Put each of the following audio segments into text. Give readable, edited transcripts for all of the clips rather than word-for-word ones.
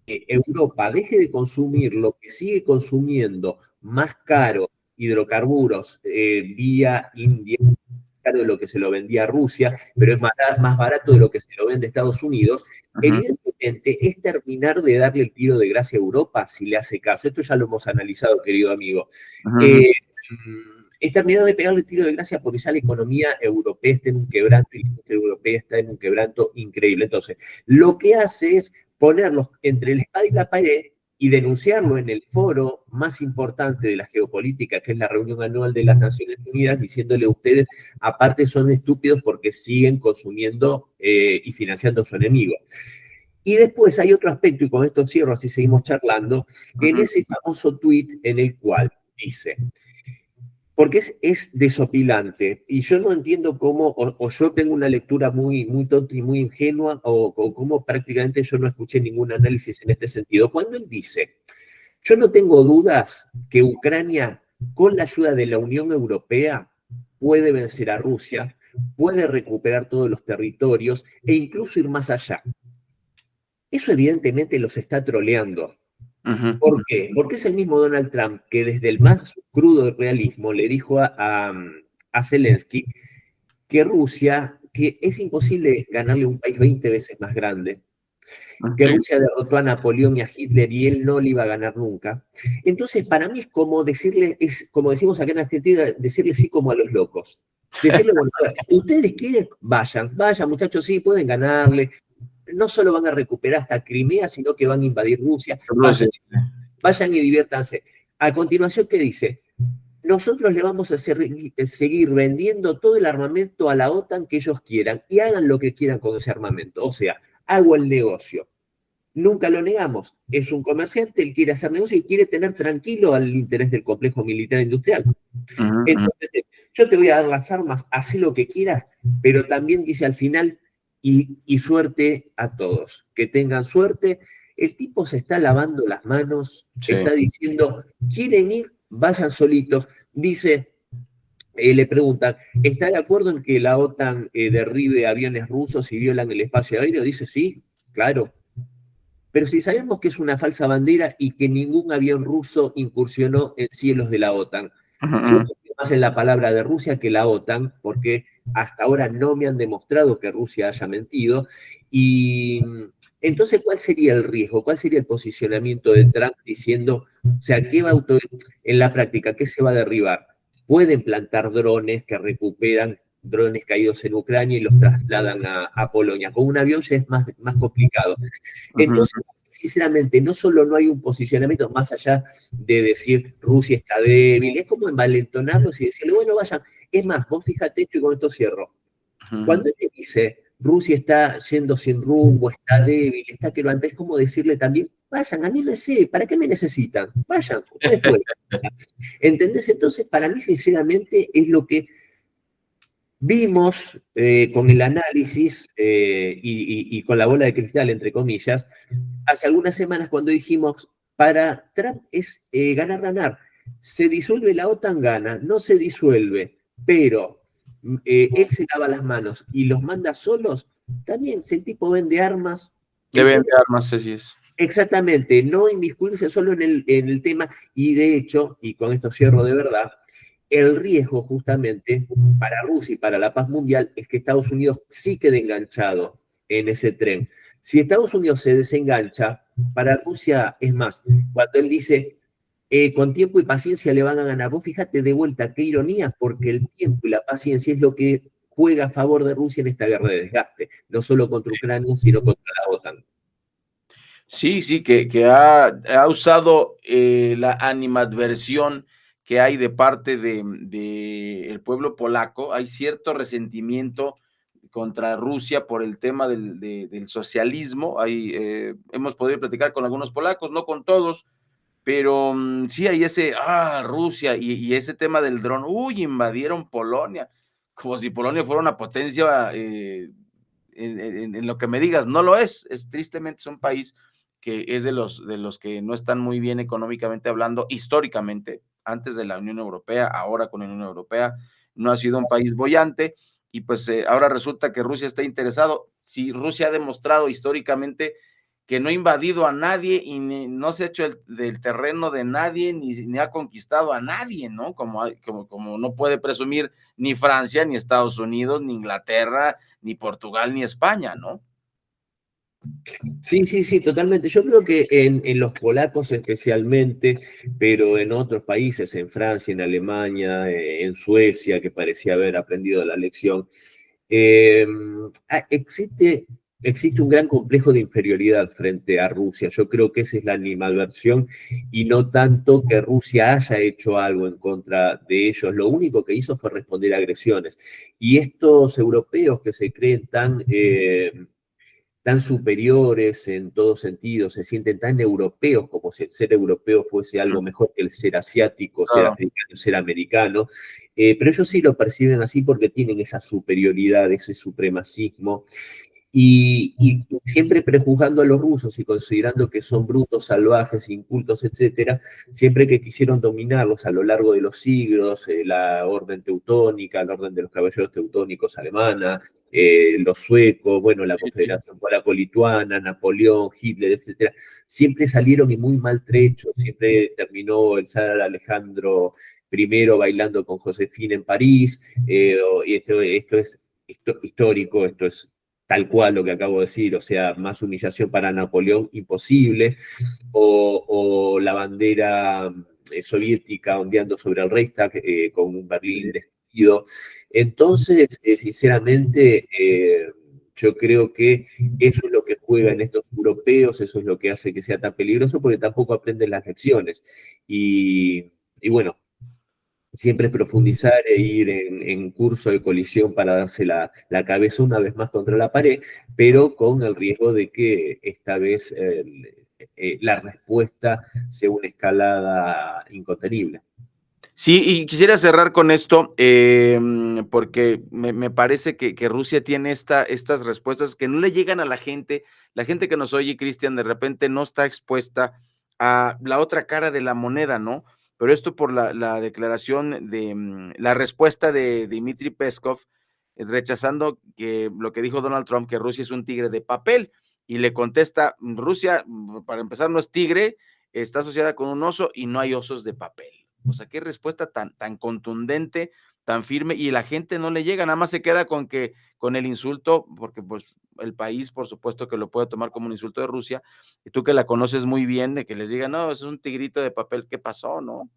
Europa deje de consumir lo que sigue consumiendo más caro, hidrocarburos vía India, caro de lo que se lo vendía a Rusia, pero es más barato de lo que se lo vende a Estados Unidos, evidentemente es terminar de darle el tiro de gracia a Europa si le hace caso. Esto ya lo hemos analizado, querido amigo. Es terminar de pegarle el tiro de gracia porque ya la economía europea está en un quebranto y la industria europea está en un quebranto increíble. Entonces, lo que hace es ponerlos entre la espada y la pared y denunciarlo en el foro más importante de la geopolítica, que es la reunión anual de las Naciones Unidas, diciéndole a ustedes, aparte son estúpidos porque siguen consumiendo y financiando a su enemigo. Y después hay otro aspecto, y con esto cierro, así seguimos charlando, en ese famoso tuit en el cual dice, porque es desopilante, y yo no entiendo cómo, o yo tengo una lectura muy tonta y muy ingenua, o cómo prácticamente yo no escuché ningún análisis en este sentido. Cuando él dice, yo no tengo dudas que Ucrania, con la ayuda de la Unión Europea, puede vencer a Rusia, puede recuperar todos los territorios e incluso ir más allá. Eso evidentemente los está troleando. ¿Por qué? Porque es el mismo Donald Trump que desde el más crudo realismo le dijo a Zelensky que Rusia, que es imposible ganarle a un país 20 veces más grande, que Rusia derrotó a Napoleón y a Hitler y él no le iba a ganar nunca. Entonces, para mí es como decirle, es como decimos acá en Argentina, decirle sí como a los locos. Decirle, bueno, a ver, ustedes quieren, vayan, vayan, muchachos, sí, pueden ganarle. No solo van a recuperar hasta Crimea, sino que van a invadir Rusia. Vayan y diviértanse. A continuación, ¿qué dice? Nosotros le vamos a seguir vendiendo todo el armamento a la OTAN que ellos quieran y hagan lo que quieran con ese armamento. O sea, hago el negocio. Nunca lo negamos. Es un comerciante, él quiere hacer negocio y quiere tener tranquilo al interés del complejo militar industrial. Entonces, yo te voy a dar las armas, haz lo que quieras, pero también dice al final, y suerte a todos. Que tengan suerte. El tipo se está lavando las manos, está diciendo, ¿quieren ir? Vayan solitos. Dice, le preguntan, ¿está de acuerdo en que la OTAN derribe aviones rusos y violan el espacio aéreo? Dice, sí, claro. Pero si sabemos que es una falsa bandera y que ningún avión ruso incursionó en cielos de la OTAN, yo confío más en la palabra de Rusia que la OTAN, porque hasta ahora no me han demostrado que Rusia haya mentido. Y entonces, ¿cuál sería el riesgo? ¿Cuál sería el posicionamiento de Trump diciendo, o sea, ¿qué va a en la práctica, qué se va a derribar? Pueden plantar drones que recuperan drones caídos en Ucrania y los trasladan a Polonia. Con un avión ya es más complicado. Entonces, sinceramente, no solo no hay un posicionamiento más allá de decir Rusia está débil, es como envalentonarlos y decirle, bueno, vayan. Es más, vos fíjate esto y con esto cierro. Cuando él te dice Rusia está yendo sin rumbo, está débil, está que lo antes, es como decirle también, vayan, anímense, ¿para qué me necesitan? Vayan, ustedes pueden. ¿Entendés? Entonces, para mí, sinceramente, es lo que vimos con el análisis y con la bola de cristal, entre comillas, hace algunas semanas cuando dijimos, para Trump es ganar. Se disuelve la OTAN, gana, no se disuelve, pero él se lava las manos y los manda solos, también si el tipo vende armas. Le vende armas, así es. Exactamente, no inmiscuirse solo en el tema, y de hecho, y con esto cierro de verdad, el riesgo justamente para Rusia y para la paz mundial es que Estados Unidos sí quede enganchado en ese tren. Si Estados Unidos se desengancha, para Rusia es más, cuando él dice, con tiempo y paciencia le van a ganar, vos fíjate de vuelta, qué ironía, porque el tiempo y la paciencia es lo que juega a favor de Rusia en esta guerra de desgaste, no solo contra Ucrania, sino contra la OTAN. Sí, que ha usado la animadversión que hay de parte de el pueblo polaco. Hay cierto resentimiento contra Rusia por el tema del socialismo. Hemos podido platicar con algunos polacos, no con todos, pero sí hay Rusia y ese tema del dron. Invadieron Polonia, como si Polonia fuera una potencia en lo que me digas. No lo es tristemente es un país que es de los que no están muy bien económicamente hablando, históricamente, antes de la Unión Europea, ahora con la Unión Europea, no ha sido un país boyante, y pues ahora resulta que Rusia está interesado. Si Rusia ha demostrado históricamente que no ha invadido a nadie y no se ha hecho del terreno de nadie, ni ha conquistado a nadie, ¿no? Como no puede presumir ni Francia, ni Estados Unidos, ni Inglaterra, ni Portugal, ni España, ¿no? Sí, sí, sí, totalmente. Yo creo que en los polacos especialmente, pero en otros países, en Francia, en Alemania, en Suecia, que parecía haber aprendido la lección, eh, existe un gran complejo de inferioridad frente a Rusia. Yo creo que esa es la animadversión y no tanto que Rusia haya hecho algo en contra de ellos. Lo único que hizo fue responder a agresiones. Y estos europeos que se creen tan superiores en todo sentido, se sienten tan europeos como si el ser europeo fuese algo mejor que el ser asiático, ser Claro. africano, ser americano, pero ellos sí lo perciben así porque tienen esa superioridad, ese supremacismo, y siempre prejuzgando a los rusos y considerando que son brutos, salvajes, incultos, etcétera, siempre que quisieron dominarlos a lo largo de los siglos, la orden teutónica, la orden de los caballeros teutónicos alemana, los suecos, bueno, la Sí, sí. Confederación Polaco-Lituana, Napoleón, Hitler, etcétera, siempre salieron y muy maltrechos, siempre terminó el zar Alejandro I bailando con Josefina en París, y esto es histórico, esto es tal cual lo que acabo de decir, o sea, más humillación para Napoleón imposible, o la bandera soviética ondeando sobre el Reichstag con un Berlín destruido. Entonces, sinceramente, yo creo que eso es lo que juega en estos europeos, eso es lo que hace que sea tan peligroso, porque tampoco aprenden las lecciones. Y bueno, siempre profundizar e ir en curso de colisión para darse la cabeza una vez más contra la pared, pero con el riesgo de que esta vez la respuesta sea una escalada incontenible. Sí, y quisiera cerrar con esto, porque me parece que Rusia tiene estas respuestas que no le llegan a la gente. La gente que nos oye, Cristian, de repente no está expuesta a la otra cara de la moneda, ¿no? Pero esto por la declaración la respuesta de Dmitry Peskov, rechazando lo que dijo Donald Trump, que Rusia es un tigre de papel, y le contesta, Rusia, para empezar, no es tigre, está asociada con un oso y no hay osos de papel. O sea, qué respuesta tan contundente, tan firme, y la gente no le llega, nada más se queda con el insulto, porque pues el país, por supuesto, que lo puede tomar como un insulto de Rusia, y tú que la conoces muy bien, de que les digan, no, es un tigrito de papel, ¿qué pasó, no?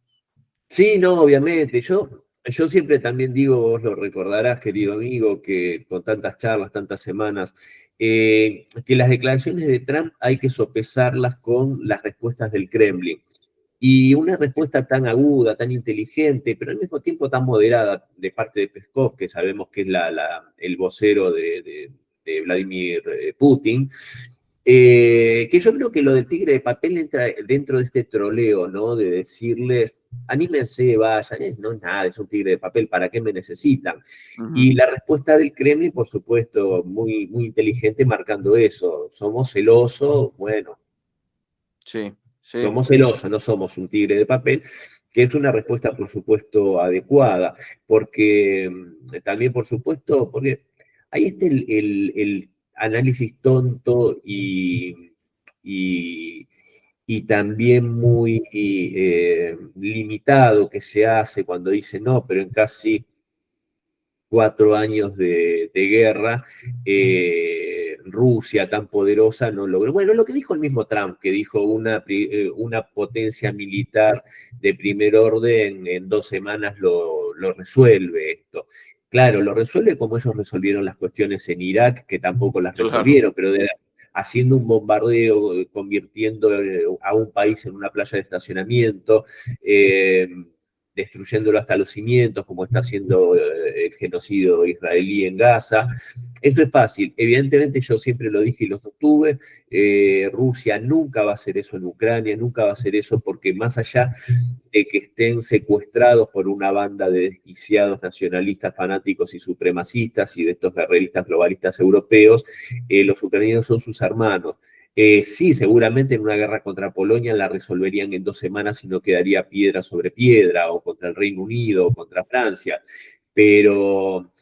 Sí, no, obviamente. Yo siempre también digo, vos lo recordarás, querido amigo, que con tantas charlas, tantas semanas, que las declaraciones de Trump hay que sopesarlas con las respuestas del Kremlin. Y una respuesta tan aguda, tan inteligente, pero al mismo tiempo tan moderada de parte de Peskov, que sabemos que es el vocero de Vladimir Putin, que yo creo que lo del tigre de papel entra dentro de este troleo, ¿no? De decirles, anímense, vayan, no es nada, es un tigre de papel, ¿para qué me necesitan? Ujú. Y la respuesta del Kremlin, por supuesto, muy, muy inteligente, marcando eso. Somos celosos, bueno, Sí, sí. somos celosos, no somos un tigre de papel, que es una respuesta, por supuesto, adecuada, porque también, por supuesto, porque ahí está el análisis tonto y, y también muy limitado que se hace cuando dice, no, pero en casi 4 años de guerra, Rusia tan poderosa no logró. Bueno, lo que dijo el mismo Trump, que dijo una potencia militar de primer orden en 2 semanas lo resuelve esto. Claro, lo resuelve como ellos resolvieron las cuestiones en Irak, que tampoco las Claro. resolvieron, pero haciendo un bombardeo, convirtiendo a un país en una playa de estacionamiento, destruyéndolo hasta los cimientos, como está haciendo el genocidio israelí en Gaza. Eso es fácil. Evidentemente, yo siempre lo dije y lo sostuve, Rusia nunca va a hacer eso en Ucrania, nunca va a hacer eso porque más allá de que estén secuestrados por una banda de desquiciados nacionalistas, fanáticos y supremacistas y de estos guerreristas globalistas europeos, los ucranianos son sus hermanos. Sí, seguramente en una guerra contra Polonia la resolverían en 2 semanas y no quedaría piedra sobre piedra, o contra el Reino Unido, o contra Francia, pero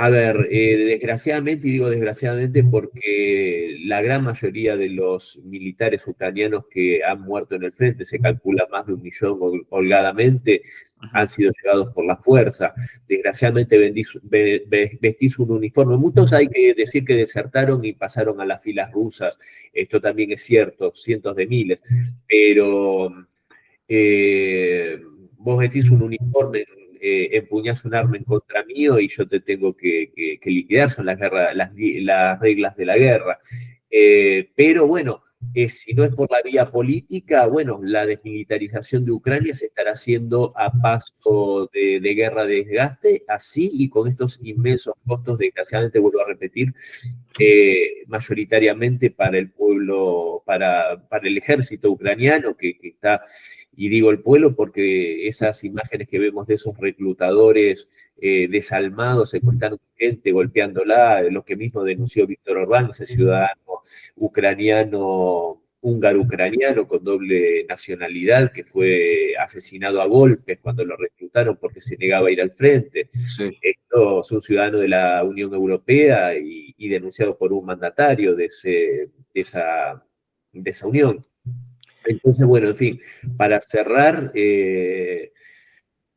A ver, desgraciadamente, y digo desgraciadamente porque la gran mayoría de los militares ucranianos que han muerto en el frente, se calcula más de 1 millón holgadamente, han Ujú. sido llevados por la fuerza. Desgraciadamente vestís un uniforme. Muchos hay que decir que desertaron y pasaron a las filas rusas. Esto también es cierto, cientos de miles. Pero eh, vos vestís un uniforme, empuñás un arma en contra mío y yo te tengo que liquidar, son las reglas de la guerra. Pero bueno, si no es por la vía política, bueno, la desmilitarización de Ucrania se estará haciendo a paso de guerra de desgaste, así y con estos inmensos costos, desgraciadamente vuelvo a repetir, mayoritariamente para el pueblo, para el ejército ucraniano que está, y digo el pueblo porque esas imágenes que vemos de esos reclutadores desalmados, secuestrando gente, golpeándola, lo que mismo denunció Víctor Orbán, ese ciudadano ucraniano, húngaro-ucraniano con doble nacionalidad, que fue asesinado a golpes cuando lo reclutaron porque se negaba a ir al frente. Sí. Esto es un ciudadano de la Unión Europea y denunciado por un mandatario de esa unión. Entonces, bueno, en fin, para cerrar,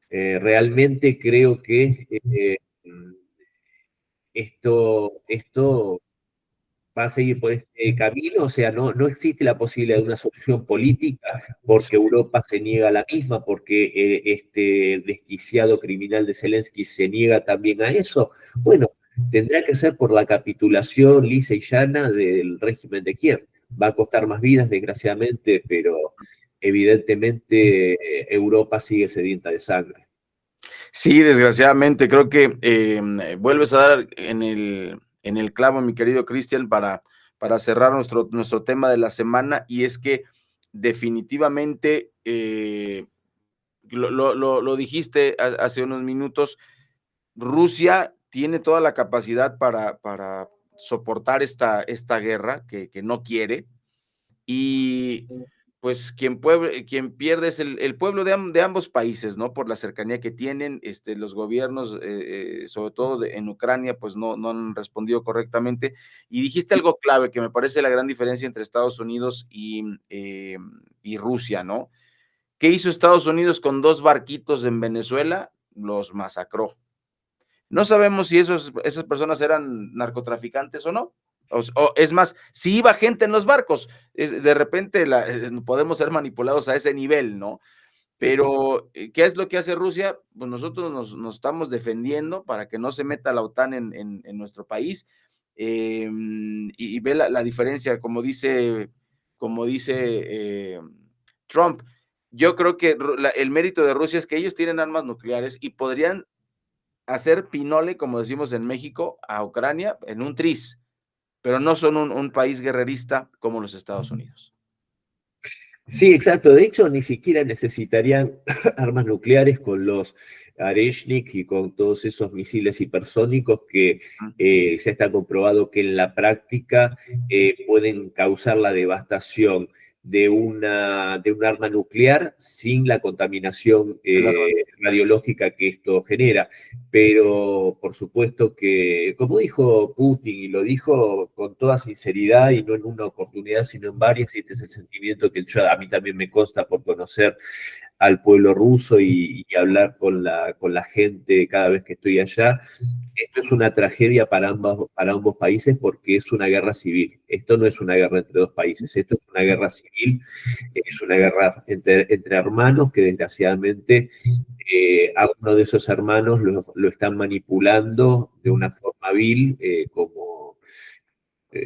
realmente creo que esto va a seguir por este camino, o sea, no existe la posibilidad de una solución política porque Europa se niega a la misma, porque este desquiciado criminal de Zelensky se niega también a eso. Bueno, tendrá que ser por la capitulación lisa y llana del régimen de Kiev. Va a costar más vidas, desgraciadamente, pero evidentemente Europa sigue sedienta de sangre. Sí, desgraciadamente, creo que vuelves a dar en el clavo, mi querido Cristian, para cerrar nuestro tema de la semana, y es que definitivamente, lo dijiste hace unos minutos, Rusia tiene toda la capacidad para soportar esta guerra que no quiere, y pues quien pierde es el pueblo de ambos países, ¿no? Por la cercanía que tienen, los gobiernos, sobre todo en Ucrania, pues no han respondido correctamente. Y dijiste algo clave que me parece la gran diferencia entre Estados Unidos y Rusia, ¿no? ¿Qué hizo Estados Unidos con 2 barquitos en Venezuela? Los masacró. No sabemos si esas personas eran narcotraficantes o no. O es más, si iba gente en los barcos, de repente podemos ser manipulados a ese nivel, ¿no? Sí, sí, sí. Pero, ¿qué es lo que hace Rusia? Pues nosotros nos estamos defendiendo para que no se meta la OTAN en nuestro país. Y ve la diferencia, como dice Trump. Yo creo que el mérito de Rusia es que ellos tienen armas nucleares y podrían hacer pinole, como decimos en México, a Ucrania en un tris, pero no son un país guerrerista como los Estados Unidos. Sí, exacto. De hecho, ni siquiera necesitarían armas nucleares con los Areshnik y con todos esos misiles hipersónicos que ya está comprobado que en la práctica pueden causar la devastación de un arma nuclear sin la contaminación radiológica que esto genera. Pero por supuesto que, como dijo Putin, y lo dijo con toda sinceridad y no en una oportunidad, sino en varias, y este es el sentimiento que a mí también me consta por conocer al pueblo ruso y hablar con la gente cada vez que estoy allá. Esto es una tragedia para ambos países porque es una guerra civil. Esto no es una guerra entre dos países, esto es una guerra civil, es una guerra entre hermanos que desgraciadamente a uno de esos hermanos lo están manipulando de una forma vil,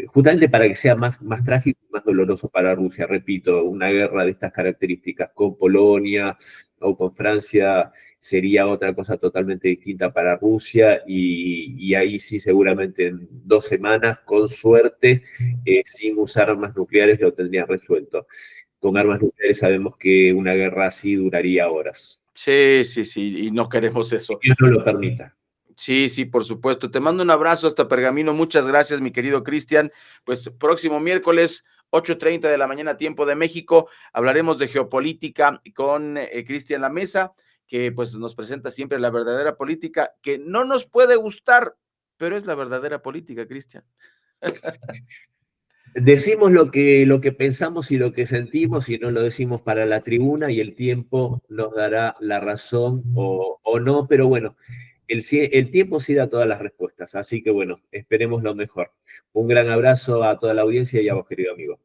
justamente para que sea más trágico y más doloroso para Rusia. Repito, una guerra de estas características con Polonia o con Francia sería otra cosa totalmente distinta para Rusia y ahí sí seguramente en 2 semanas, con suerte, sin usar armas nucleares lo tendrían resuelto. Con armas nucleares sabemos que una guerra así duraría horas. Sí, sí, sí, y no queremos Que eso. Dios no lo permita. Sí, sí, por supuesto. Te mando un abrazo hasta Pergamino. Muchas gracias, mi querido Cristian. Pues próximo miércoles, 8:30 de la mañana, tiempo de México, hablaremos de geopolítica con Cristian La Mesa, que pues nos presenta siempre la verdadera política, que no nos puede gustar, pero es la verdadera política, Cristian. Decimos lo que pensamos y lo que sentimos y no lo decimos para la tribuna y el tiempo nos dará la razón o no, pero bueno, el tiempo sí da todas las respuestas, así que bueno, esperemos lo mejor. Un gran abrazo a toda la audiencia y a vos, querido amigo.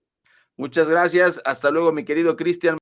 Muchas gracias. Hasta luego, mi querido Cristian.